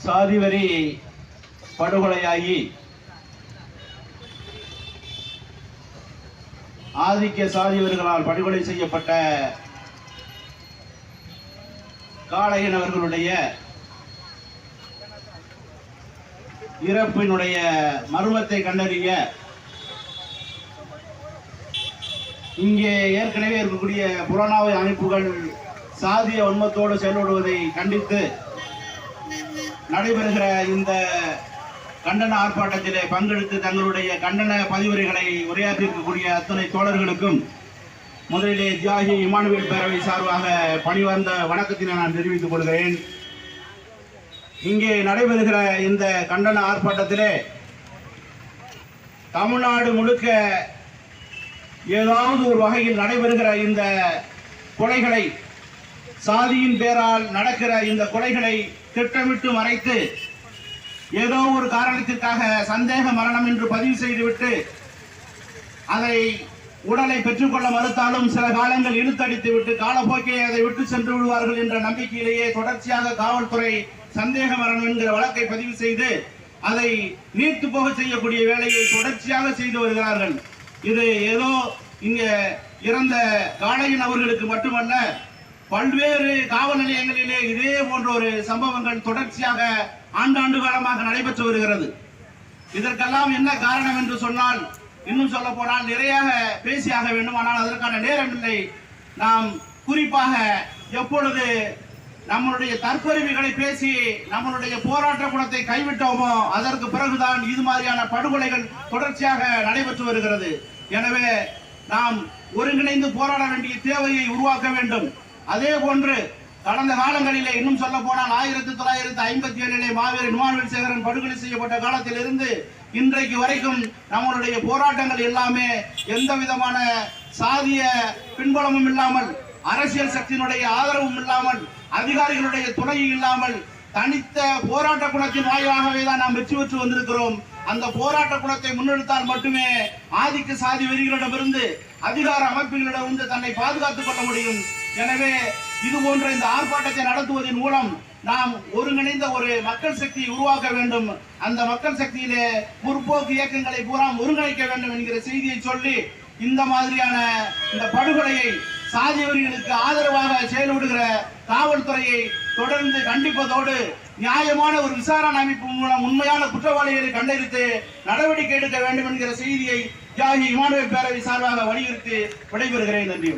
சாதிவரி படுகொலையாகி ஆதிக்க சாதிவர்களால் படுகொலை செய்யப்பட்ட காளையன் அவர்களுடைய இறப்பினுடைய மர்மத்தை கண்டறிய இங்கே ஏற்கனவே இருக்கக்கூடிய புலனாய்வு அமைப்புகள் சாதிய வன்மத்தோடு செயல்படுவதை கண்டித்து நடைபெறுகிற இந்த கண்டன ஆர்ப்பாட்டத்திலே பங்கெடுத்து தங்களுடைய கண்டன பதிவுரைகளை உரையாற்றியிருக்கக்கூடிய அத்தனை தோழர்களுக்கும் முதலிலே தியாகி இமானுவேல் பேரவை சார்பாக பணிவார்ந்த வணக்கத்தினை நான் தெரிவித்துக் கொள்கிறேன். இங்கே நடைபெறுகிற இந்த கண்டன ஆர்ப்பாட்டத்திலே தமிழ்நாடு முழுக்க ஏதாவது ஒரு வகையில் நடைபெறுகிற இந்த கொலைகளை, சாதியின் பேரால் நடக்கிற இந்த கொலைகளை திட்டமிட்டு மறைத்து ஏதோ ஒரு காரணத்திற்காக சந்தேக மரணம் என்று பதிவு செய்துவிட்டு அதை உடலை பெற்றுக்கொள்ள மறுத்தாலும் சில காலங்கள் இழுத்தடித்து விட்டு காலப்போக்கே அதை விட்டு சென்று விடுவார்கள் என்ற நம்பிக்கையிலேயே தொடர்ச்சியாக காவல்துறை சந்தேக மரணம் என்கிற வழக்கை பதிவு செய்து அதை நீர்த்து போக செய்யக்கூடிய வேலையை தொடர்ச்சியாக செய்து வருகிறார்கள். இது ஏதோ இங்கே இறந்த காளையன் அவர்களுக்கு மட்டுமல்ல, பல்வேறு காவல் நிலையங்களிலே இதே போன்ற ஒரு சம்பவங்கள் தொடர்ச்சியாக ஆண்டாண்டு காலமாக நடைபெற்று வருகிறது. இதற்கெல்லாம் என்ன காரணம் என்று சொன்னால், இன்னும் சொல்ல போனால் நிறைய பேசியாக வேண்டும், ஆனால் அதற்கான நேரம் இல்லை. நாம் குறிப்பாக எப்பொழுது நம்மளுடைய தற்கருவிகளை பேசி நம்மளுடைய போராட்ட குணத்தை கைவிட்டோமோ அதற்கு பிறகுதான் இது மாதிரியான படுகொலைகள் தொடர்ச்சியாக நடைபெற்று வருகிறது. எனவே நாம் ஒருங்கிணைந்து போராட வேண்டிய தேவையை உருவாக்க வேண்டும். அதே போன்று கடந்த காலங்களிலே இன்னும் சொல்ல போனால் 1957 மாவீரன் இமானுவேல் சேகரன் படுகொலை செய்யப்பட்ட காலத்தில் இருந்து இன்றைக்கு வரைக்கும் நம்மளுடைய போராட்டங்கள் எல்லாமே எந்த விதமான சாதிய பின்புலமும் இல்லாமல், அரசியல் சக்தியினுடைய ஆதரவும் இல்லாமல், அதிகாரிகளுடைய துணை இல்லாமல் தனித்த போராட்ட குணத்தின் வாயிலாகவே தான் நாம் வெற்றி பெற்று வந்திருக்கிறோம். அந்த போராட்ட குணத்தை முன்னெடுத்தால் மட்டுமே ஆதிக்க சாதி வெறிகளிடமிருந்து, அதிகார அமைப்புகளிடமிருந்து தன்னை பாதுகாத்துக் கொள்ள முடியும். எனவே இது போன்ற இந்த ஆர்ப்பாட்டத்தை நடத்துவதன் மூலம் நாம் ஒருங்கிணைந்த ஒரு மக்கள் சக்தியை உருவாக்க வேண்டும். அந்த மக்கள் சக்தியிலே முற்போக்கு இயக்கங்களை பூரா ஒருங்கிணைக்க வேண்டும் என்கிற செய்தியை சொல்லி, இந்த மாதிரியான இந்த படுகொலையை சாதியவர்களுக்கு ஆதரவாக செயல்படுகிற காவல்துறையை தொடர்ந்து கண்டிப்பதோடு நியாயமான ஒரு விசாரணை அமைப்பு மூலம் உண்மையான குற்றவாளிகளை கண்டறிந்து நடவடிக்கை எடுக்க வேண்டும் என்கிற செய்தியை தியாகி இமானுவேல் பேரவை சார்பாக வலியுறுத்தி விடைபெறுகிறேன். நன்றி.